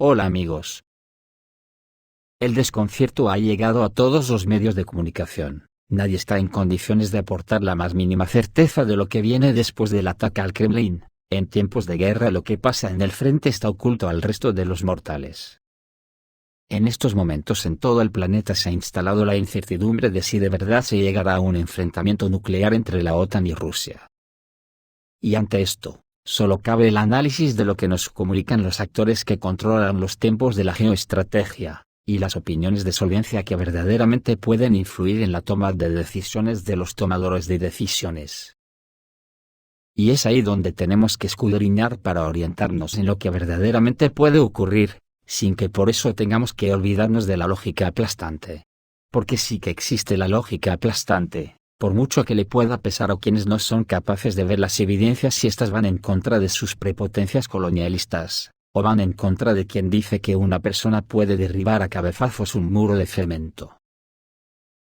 Hola amigos. El desconcierto ha llegado a todos los medios de comunicación. Nadie está en condiciones de aportar la más mínima certeza de lo que viene después del ataque al Kremlin. En tiempos de guerra lo que pasa en el frente está oculto al resto de los mortales. En estos momentos en todo el planeta se ha instalado la incertidumbre de si de verdad se llegará a un enfrentamiento nuclear entre la OTAN y Rusia. Y ante esto, solo cabe el análisis de lo que nos comunican los actores que controlan los tiempos de la geoestrategia, y las opiniones de solvencia que verdaderamente pueden influir en la toma de decisiones de los tomadores de decisiones. Y es ahí donde tenemos que escudriñar para orientarnos en lo que verdaderamente puede ocurrir, sin que por eso tengamos que olvidarnos de la lógica aplastante. Porque sí que existe la lógica aplastante, por mucho que le pueda pesar a quienes no son capaces de ver las evidencias si éstas van en contra de sus prepotencias colonialistas, o van en contra de quien dice que una persona puede derribar a cabezazos un muro de cemento.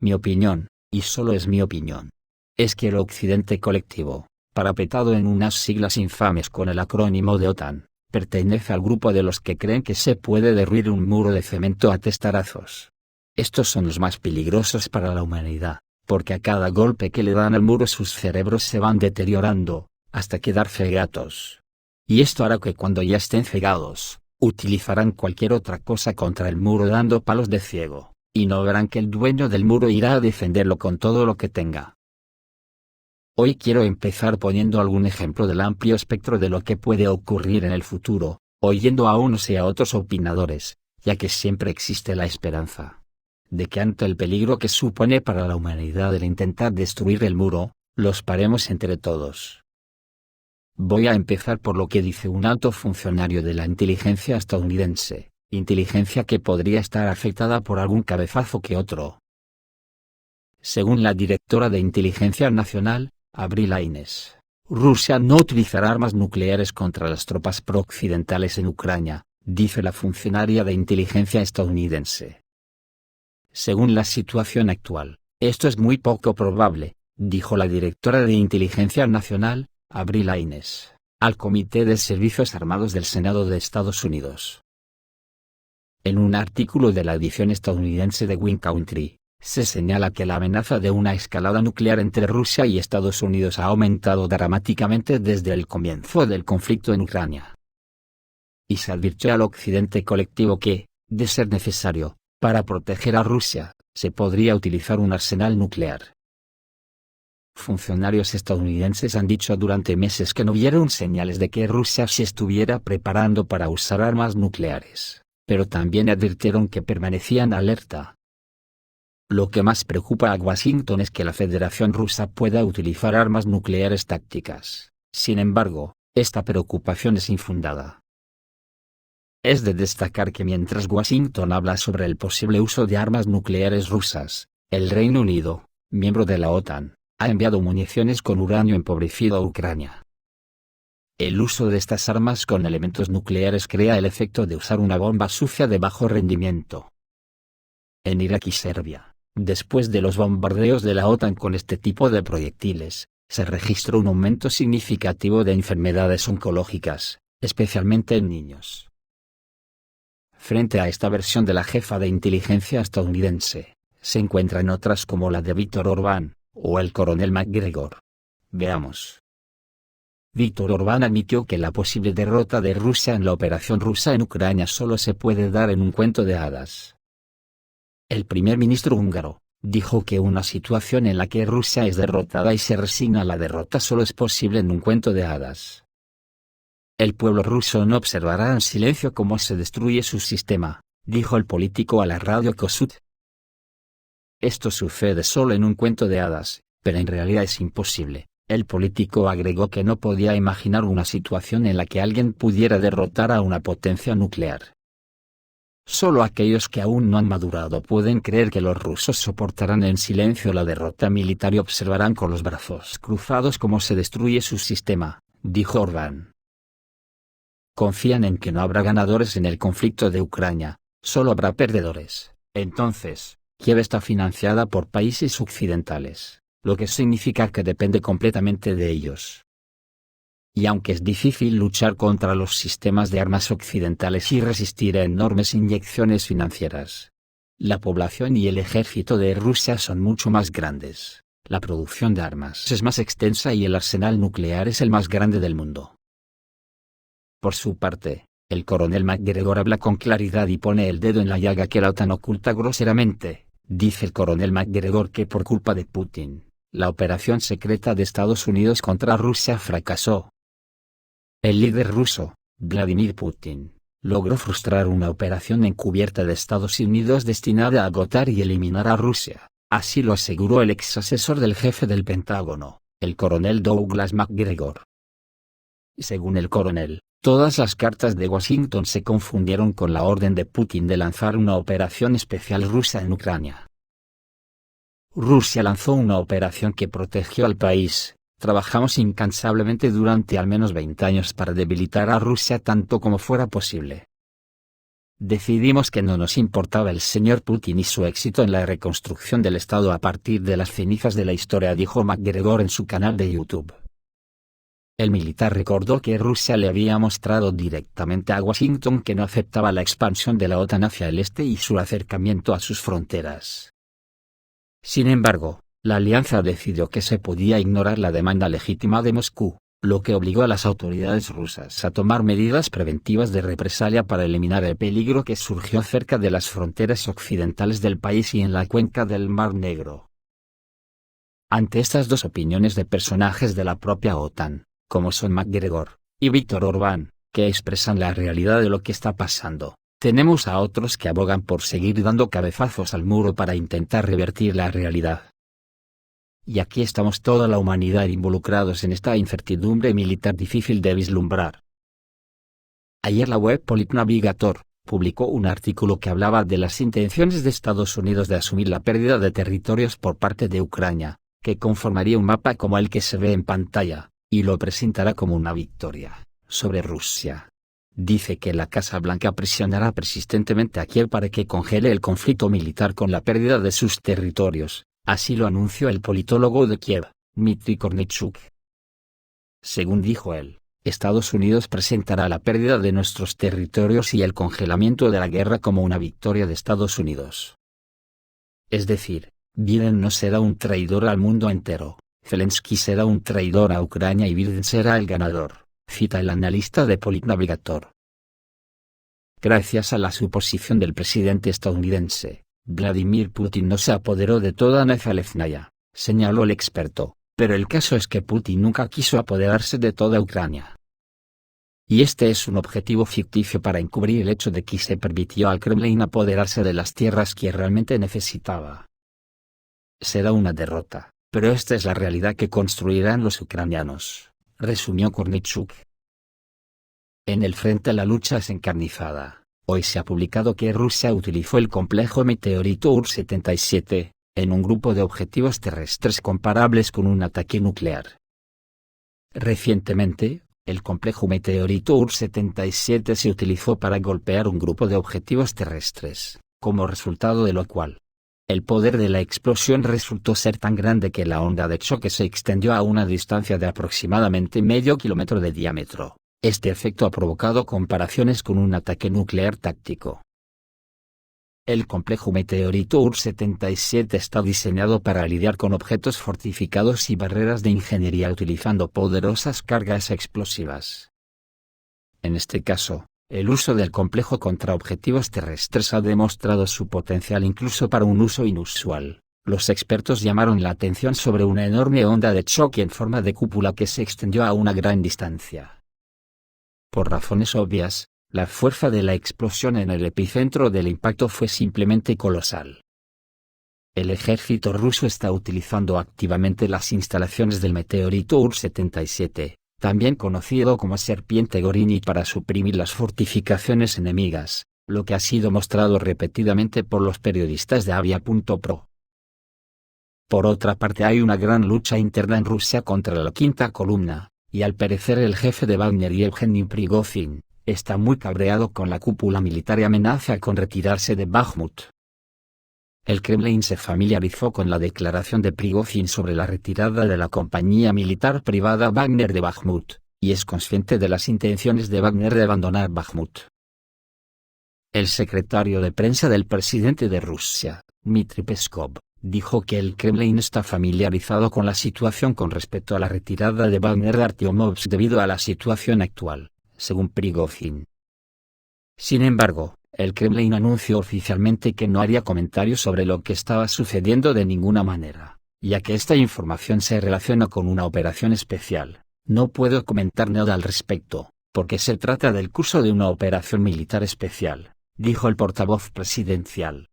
Mi opinión, y solo es mi opinión, es que el occidente colectivo, parapetado en unas siglas infames con el acrónimo de OTAN, pertenece al grupo de los que creen que se puede derruir un muro de cemento a testarazos. Estos son los más peligrosos para la humanidad, porque a cada golpe que le dan al muro sus cerebros se van deteriorando, hasta quedar cegatos. Y esto hará que cuando ya estén cegados, utilizarán cualquier otra cosa contra el muro dando palos de ciego, y no verán que el dueño del muro irá a defenderlo con todo lo que tenga. Hoy quiero empezar poniendo algún ejemplo del amplio espectro de lo que puede ocurrir en el futuro, oyendo a unos y a otros opinadores, ya que siempre existe la esperanza de que ante el peligro que supone para la humanidad el intentar destruir el muro, los paremos entre todos. Voy a empezar por lo que dice un alto funcionario de la inteligencia estadounidense, inteligencia que podría estar afectada por algún cabezazo que otro. Según la directora de Inteligencia Nacional, Avril Haines, Rusia no utilizará armas nucleares contra las tropas prooccidentales en Ucrania, dice la funcionaria de inteligencia estadounidense. Según la situación actual, esto es muy poco probable, dijo la directora de Inteligencia Nacional, Avril Haines, al Comité de Servicios Armados del Senado de Estados Unidos. En un artículo de la edición estadounidense de Wind Country, se señala que la amenaza de una escalada nuclear entre Rusia y Estados Unidos ha aumentado dramáticamente desde el comienzo del conflicto en Ucrania. Y se advirtió al occidente colectivo que, de ser necesario, para proteger a Rusia, se podría utilizar un arsenal nuclear. Funcionarios estadounidenses han dicho durante meses que no vieron señales de que Rusia se estuviera preparando para usar armas nucleares, pero también advirtieron que permanecían alerta. Lo que más preocupa a Washington es que la Federación Rusa pueda utilizar armas nucleares tácticas. Sin embargo, esta preocupación es infundada. Es de destacar que mientras Washington habla sobre el posible uso de armas nucleares rusas, el Reino Unido, miembro de la OTAN, ha enviado municiones con uranio empobrecido a Ucrania. El uso de estas armas con elementos nucleares crea el efecto de usar una bomba sucia de bajo rendimiento. En Irak y Serbia, después de los bombardeos de la OTAN con este tipo de proyectiles, se registró un aumento significativo de enfermedades oncológicas, especialmente en niños. Frente a esta versión de la jefa de inteligencia estadounidense, se encuentran otras como la de Víctor Orbán, o el coronel McGregor. Veamos. Víctor Orbán admitió que la posible derrota de Rusia en la operación rusa en Ucrania solo se puede dar en un cuento de hadas. El primer ministro húngaro dijo que una situación en la que Rusia es derrotada y se resigna a la derrota solo es posible en un cuento de hadas. El pueblo ruso no observará en silencio cómo se destruye su sistema, dijo el político a la radio Kossuth. Esto sucede solo en un cuento de hadas, pero en realidad es imposible. El político agregó que no podía imaginar una situación en la que alguien pudiera derrotar a una potencia nuclear. Solo aquellos que aún no han madurado pueden creer que los rusos soportarán en silencio la derrota militar y observarán con los brazos cruzados cómo se destruye su sistema, dijo Orbán. Confían en que no habrá ganadores en el conflicto de Ucrania, solo habrá perdedores. Entonces, Kiev está financiada por países occidentales, lo que significa que depende completamente de ellos. Y aunque es difícil luchar contra los sistemas de armas occidentales y resistir a enormes inyecciones financieras, la población y el ejército de Rusia son mucho más grandes, la producción de armas es más extensa y el arsenal nuclear es el más grande del mundo. Por su parte, el coronel MacGregor habla con claridad y pone el dedo en la llaga que la OTAN oculta groseramente. Dice el coronel MacGregor que por culpa de Putin, la operación secreta de Estados Unidos contra Rusia fracasó. El líder ruso, Vladimir Putin, logró frustrar una operación encubierta de Estados Unidos destinada a agotar y eliminar a Rusia, así lo aseguró el ex asesor del jefe del Pentágono, el coronel Douglas MacGregor. Según el coronel, todas las cartas de Washington se confundieron con la orden de Putin de lanzar una operación especial rusa en Ucrania. Rusia lanzó una operación que protegió al país. Trabajamos incansablemente durante al menos 20 años para debilitar a Rusia tanto como fuera posible. Decidimos que no nos importaba el señor Putin y su éxito en la reconstrucción del Estado a partir de las cenizas de la historia, dijo MacGregor en su canal de YouTube. El militar recordó que Rusia le había mostrado directamente a Washington que no aceptaba la expansión de la OTAN hacia el este y su acercamiento a sus fronteras. Sin embargo, la alianza decidió que se podía ignorar la demanda legítima de Moscú, lo que obligó a las autoridades rusas a tomar medidas preventivas de represalia para eliminar el peligro que surgió cerca de las fronteras occidentales del país y en la cuenca del Mar Negro. Ante estas dos opiniones de personajes de la propia OTAN, como son MacGregor y Víctor Orbán, que expresan la realidad de lo que está pasando, tenemos a otros que abogan por seguir dando cabezazos al muro para intentar revertir la realidad. Y aquí estamos toda la humanidad involucrados en esta incertidumbre militar difícil de vislumbrar. Ayer la web Politnavigator publicó un artículo que hablaba de las intenciones de Estados Unidos de asumir la pérdida de territorios por parte de Ucrania, que conformaría un mapa como el que se ve en pantalla, y lo presentará como una victoria sobre Rusia. Dice que la Casa Blanca presionará persistentemente a Kiev para que congele el conflicto militar con la pérdida de sus territorios. Así lo anunció el politólogo de Kiev, Dmitry Kornichuk. Según dijo él, Estados Unidos presentará la pérdida de nuestros territorios y el congelamiento de la guerra como una victoria de Estados Unidos. Es decir, Biden no será un traidor al mundo entero, Zelensky será un traidor a Ucrania y Biden será el ganador, cita el analista de Politnavigator. Gracias a la suposición del presidente estadounidense, Vladimir Putin no se apoderó de toda Nezalezhnaya, señaló el experto, pero el caso es que Putin nunca quiso apoderarse de toda Ucrania. Y este es un objetivo ficticio para encubrir el hecho de que se permitió al Kremlin apoderarse de las tierras que realmente necesitaba. Será una derrota, pero esta es la realidad que construirán los ucranianos, resumió Kornichuk. En el frente la lucha es encarnizada. Hoy se ha publicado que Rusia utilizó el complejo meteorito Ur-77, en un grupo de objetivos terrestres comparables con un ataque nuclear. Recientemente, el complejo meteorito Ur-77 se utilizó para golpear un grupo de objetivos terrestres, como resultado de lo cual, el poder de la explosión resultó ser tan grande que la onda de choque se extendió a una distancia de aproximadamente medio kilómetro de diámetro. Este efecto ha provocado comparaciones con un ataque nuclear táctico. El complejo meteorito Ur-77 está diseñado para lidiar con objetos fortificados y barreras de ingeniería utilizando poderosas cargas explosivas. En este caso, el uso del complejo contra objetivos terrestres ha demostrado su potencial incluso para un uso inusual. Los expertos llamaron la atención sobre una enorme onda de choque en forma de cúpula que se extendió a una gran distancia. Por razones obvias, la fuerza de la explosión en el epicentro del impacto fue simplemente colosal. El ejército ruso está utilizando activamente las instalaciones del meteorito Ur-77, también conocido como Serpiente Gorini, para suprimir las fortificaciones enemigas, lo que ha sido mostrado repetidamente por los periodistas de Avia.pro. Por otra parte, hay una gran lucha interna en Rusia contra la quinta columna, y al parecer el jefe de Wagner Yevgeny Prigozhin está muy cabreado con la cúpula militar y amenaza con retirarse de Bakhmut. El Kremlin se familiarizó con la declaración de Prigozhin sobre la retirada de la compañía militar privada Wagner de Bakhmut, y es consciente de las intenciones de Wagner de abandonar Bakhmut. El secretario de prensa del presidente de Rusia, Dmitry Peskov, dijo que el Kremlin está familiarizado con la situación con respecto a la retirada de Wagner de Artyomovsk debido a la situación actual, según Prigozhin. Sin embargo, el Kremlin anunció oficialmente que no haría comentarios sobre lo que estaba sucediendo de ninguna manera, ya que esta información se relaciona con una operación especial. No puedo comentar nada al respecto, porque se trata del curso de una operación militar especial, dijo el portavoz presidencial.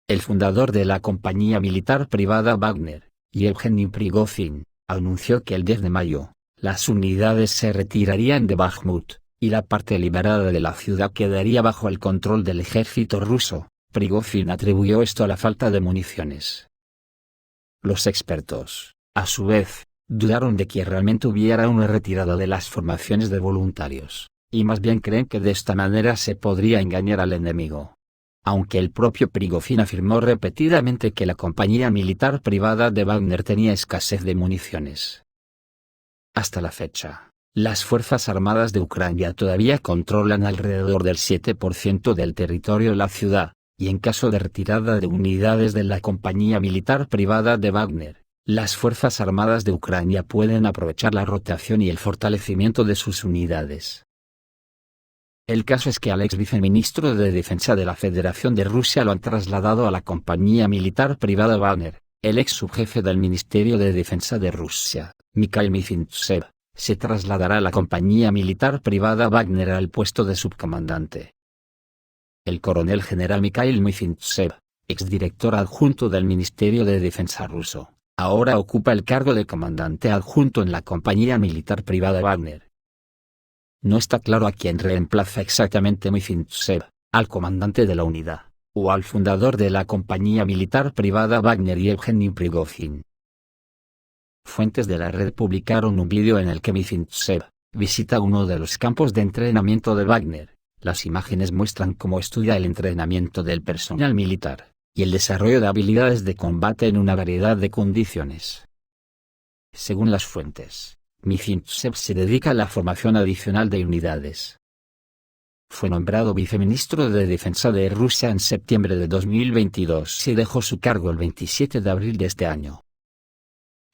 El fundador de la compañía militar privada Wagner, Yevgeny Prigozhin, anunció que el 10 de mayo, las unidades se retirarían de Bakhmut, y la parte liberada de la ciudad quedaría bajo el control del ejército ruso. Prigozhin atribuyó esto a la falta de municiones. Los expertos, a su vez, dudaron de que realmente hubiera una retirada de las formaciones de voluntarios, y más bien creen que de esta manera se podría engañar al enemigo. Aunque el propio Prigozhin afirmó repetidamente que la compañía militar privada de Wagner tenía escasez de municiones. Hasta la fecha, las Fuerzas Armadas de Ucrania todavía controlan alrededor del 7% del territorio de la ciudad, y en caso de retirada de unidades de la compañía militar privada de Wagner, las Fuerzas Armadas de Ucrania pueden aprovechar la rotación y el fortalecimiento de sus unidades. El caso es que al ex viceministro de Defensa de la Federación de Rusia lo han trasladado a la compañía militar privada Wagner. El ex subjefe del Ministerio de Defensa de Rusia, Mikhail Mifintsev, se trasladará a la compañía militar privada Wagner al puesto de subcomandante. El coronel general Mikhail Mifintsev, exdirector adjunto del Ministerio de Defensa ruso, ahora ocupa el cargo de comandante adjunto en la compañía militar privada Wagner. No está claro a quién reemplaza exactamente Mifintsev, al comandante de la unidad, o al fundador de la compañía militar privada Wagner y Yevgeny Prigozhin. Fuentes de la red publicaron un vídeo en el que Mifintsev visita uno de los campos de entrenamiento de Wagner. Las imágenes muestran cómo estudia el entrenamiento del personal militar, y el desarrollo de habilidades de combate en una variedad de condiciones. Según las fuentes, Mifintsev se dedica a la formación adicional de unidades. Fue nombrado viceministro de Defensa de Rusia en septiembre de 2022 y dejó su cargo el 27 de abril de este año.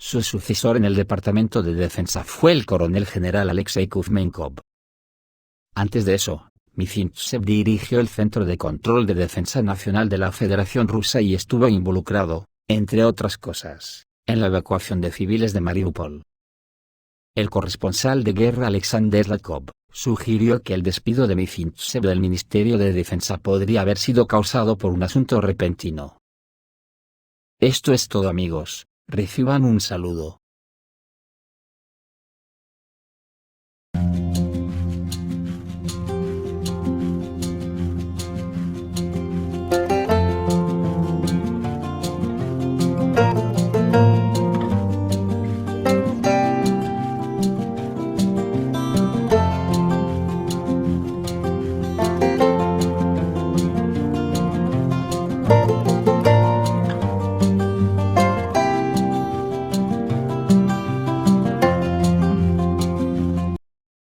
Su sucesor en el Departamento de Defensa fue el coronel general Alexei Kuzmenkov. Antes de eso, Mifintsev dirigió el Centro de Control de Defensa Nacional de la Federación Rusa y estuvo involucrado, entre otras cosas, en la evacuación de civiles de Mariupol. El corresponsal de guerra Alexander Zlatkov sugirió que el despido de Mifintsev del Ministerio de Defensa podría haber sido causado por un asunto repentino. Esto es todo, amigos, reciban un saludo.